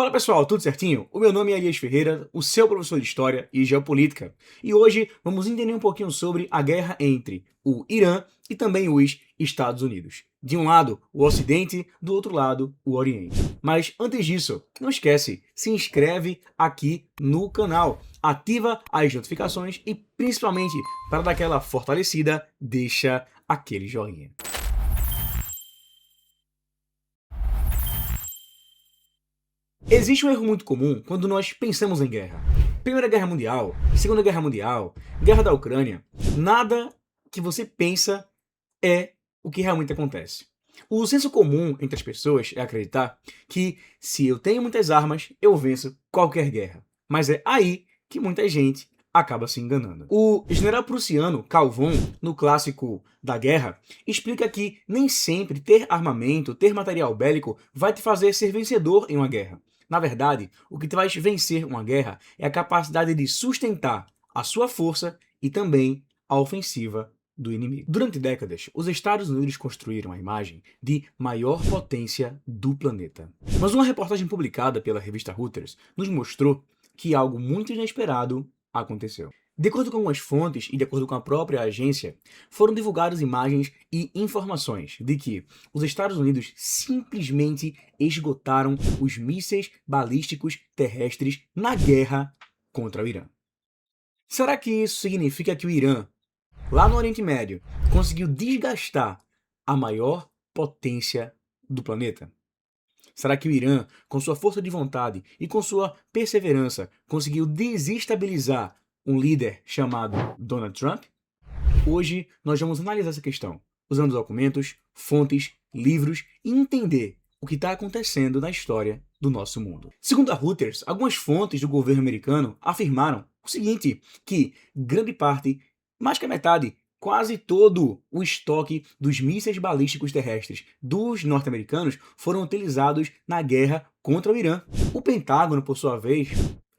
Fala pessoal, tudo certinho? O meu nome é Elias Ferreira, o seu professor de História e Geopolítica. E hoje vamos entender um pouquinho sobre a guerra entre o Irã e também os Estados Unidos. De um lado, o Ocidente, do outro lado, o Oriente. Mas antes disso, não esquece, se inscreve aqui no canal, ativa as notificações e principalmente, para dar aquela fortalecida, deixa aquele joinha. Existe um erro muito comum quando nós pensamos em guerra. Primeira Guerra Mundial, Segunda Guerra Mundial, Guerra da Ucrânia. Nada que você pensa é o que realmente acontece. O senso comum entre as pessoas é acreditar que se eu tenho muitas armas, eu venço qualquer guerra. Mas é aí que muita gente acaba se enganando. O general prussiano Karl von, no clássico da guerra, explica que nem sempre ter armamento, ter material bélico, vai te fazer ser vencedor em uma guerra. Na verdade, o que te faz vencer uma guerra é a capacidade de sustentar a sua força e também a ofensiva do inimigo. Durante décadas, os Estados Unidos construíram a imagem de maior potência do planeta. Mas uma reportagem publicada pela revista Reuters nos mostrou que algo muito inesperado aconteceu. De acordo com algumas fontes e de acordo com a própria agência, foram divulgadas imagens e informações de que os Estados Unidos simplesmente esgotaram os mísseis balísticos terrestres na guerra contra o Irã. Será que isso significa que o Irã, lá no Oriente Médio, conseguiu desgastar a maior potência do planeta? Será que o Irã, com sua força de vontade e com sua perseverança, conseguiu desestabilizar um líder chamado Donald Trump? Hoje nós vamos analisar essa questão, usando documentos, fontes, livros e entender o que está acontecendo na história do nosso mundo. Segundo a Reuters, algumas fontes do governo americano afirmaram o seguinte, que grande parte, mais que a metade, quase todo o estoque dos mísseis balísticos terrestres dos norte-americanos foram utilizados na guerra contra o Irã. O Pentágono, por sua vez,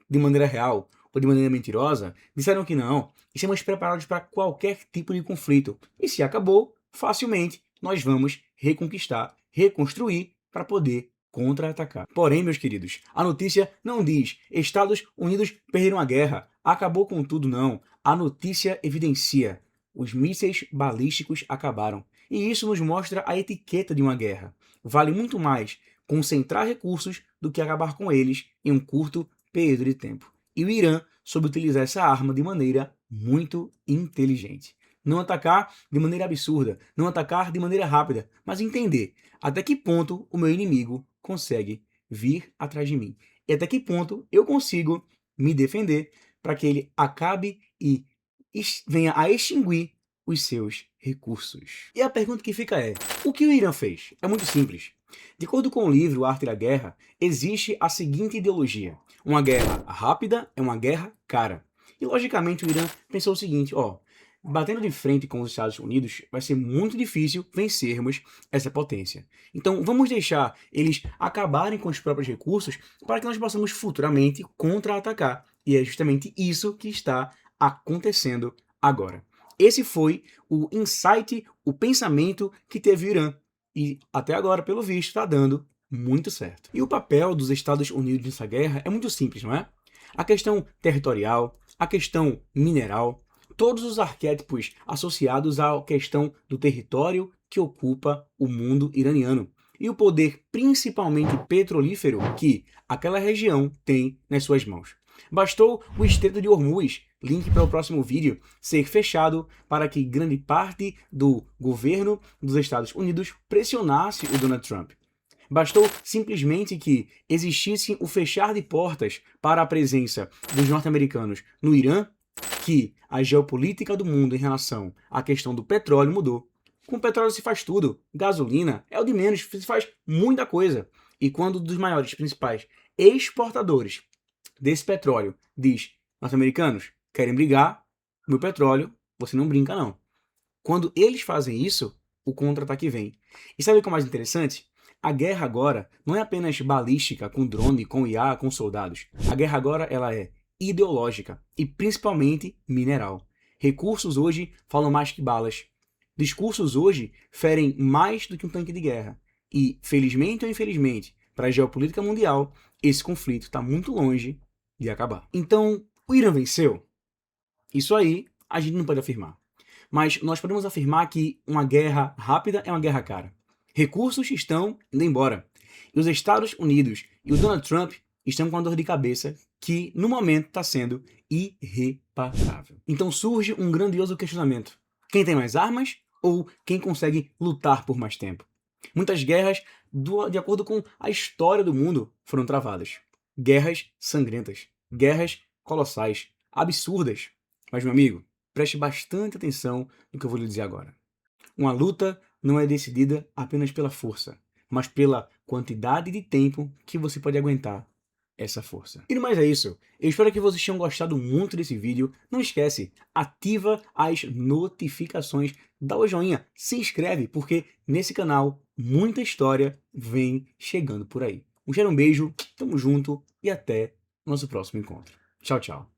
de maneira real ou de maneira mentirosa, disseram que não, estamos preparados para qualquer tipo de conflito. E se acabou, facilmente nós vamos reconquistar, reconstruir para poder contra-atacar. Porém, meus queridos, a notícia não diz Estados Unidos perderam a guerra, acabou com tudo, não. A notícia evidencia os mísseis balísticos acabaram. E isso nos mostra a etiqueta de uma guerra. Vale muito mais concentrar recursos do que acabar com eles em um curto período de tempo. E o Irã soube utilizar essa arma de maneira muito inteligente. Não atacar de maneira absurda, não atacar de maneira rápida, mas entender até que ponto o meu inimigo consegue vir atrás de mim. E até que ponto eu consigo me defender para que ele acabe e venha a extinguir os seus recursos. E a pergunta que fica é, o que o Irã fez? É muito simples. De acordo com o livro Arte da Guerra, existe a seguinte ideologia. Uma guerra rápida é uma guerra cara. E logicamente o Irã pensou o seguinte, batendo de frente com os Estados Unidos, vai ser muito difícil vencermos essa potência. Então vamos deixar eles acabarem com os próprios recursos para que nós possamos futuramente contra-atacar. E é justamente isso que está acontecendo agora. Esse foi o insight, o pensamento que teve o Irã. E até agora, pelo visto, está dando muito certo. E o papel dos Estados Unidos nessa guerra é muito simples, não é? A questão territorial, a questão mineral, todos os arquétipos associados à questão do território que ocupa o mundo iraniano. E o poder principalmente petrolífero que aquela região tem nas suas mãos. Bastou o Estreito de Hormuz, link para o próximo vídeo, ser fechado para que grande parte do governo dos Estados Unidos pressionasse o Donald Trump. Bastou simplesmente que existisse o fechar de portas para a presença dos norte-americanos no Irã, que a geopolítica do mundo em relação à questão do petróleo mudou. Com petróleo se faz tudo, gasolina é o de menos, se faz muita coisa. E quando um dos maiores, principais exportadores desse petróleo diz, norte-americanos, querem brigar, meu petróleo, você não brinca não. Quando eles fazem isso, o contra-ataque vem. E sabe o que é mais interessante? A guerra agora não é apenas balística, com drone, com IA, com soldados. A guerra agora ela é ideológica e principalmente mineral. Recursos hoje falam mais que balas. Discursos hoje ferem mais do que um tanque de guerra. E, felizmente ou infelizmente, para a geopolítica mundial, esse conflito está muito longe de acabar. Então, o Irã venceu? Isso aí a gente não pode afirmar. Mas nós podemos afirmar que uma guerra rápida é uma guerra cara. Recursos estão indo embora. E os Estados Unidos e o Donald Trump estão com uma dor de cabeça que, no momento, está sendo irreparável. Então surge um grandioso questionamento. Quem tem mais armas ou quem consegue lutar por mais tempo? Muitas guerras, de acordo com a história do mundo, foram travadas. Guerras sangrentas, guerras colossais, absurdas. Mas, meu amigo, preste bastante atenção no que eu vou lhe dizer agora. Uma luta não é decidida apenas pela força, mas pela quantidade de tempo que você pode aguentar essa força. E no mais é isso. Eu espero que vocês tenham gostado muito desse vídeo. Não esquece, ativa as notificações, dá o joinha, se inscreve, porque nesse canal muita história vem chegando por aí. Um beijo, tamo junto e até o nosso próximo encontro. Tchau, tchau.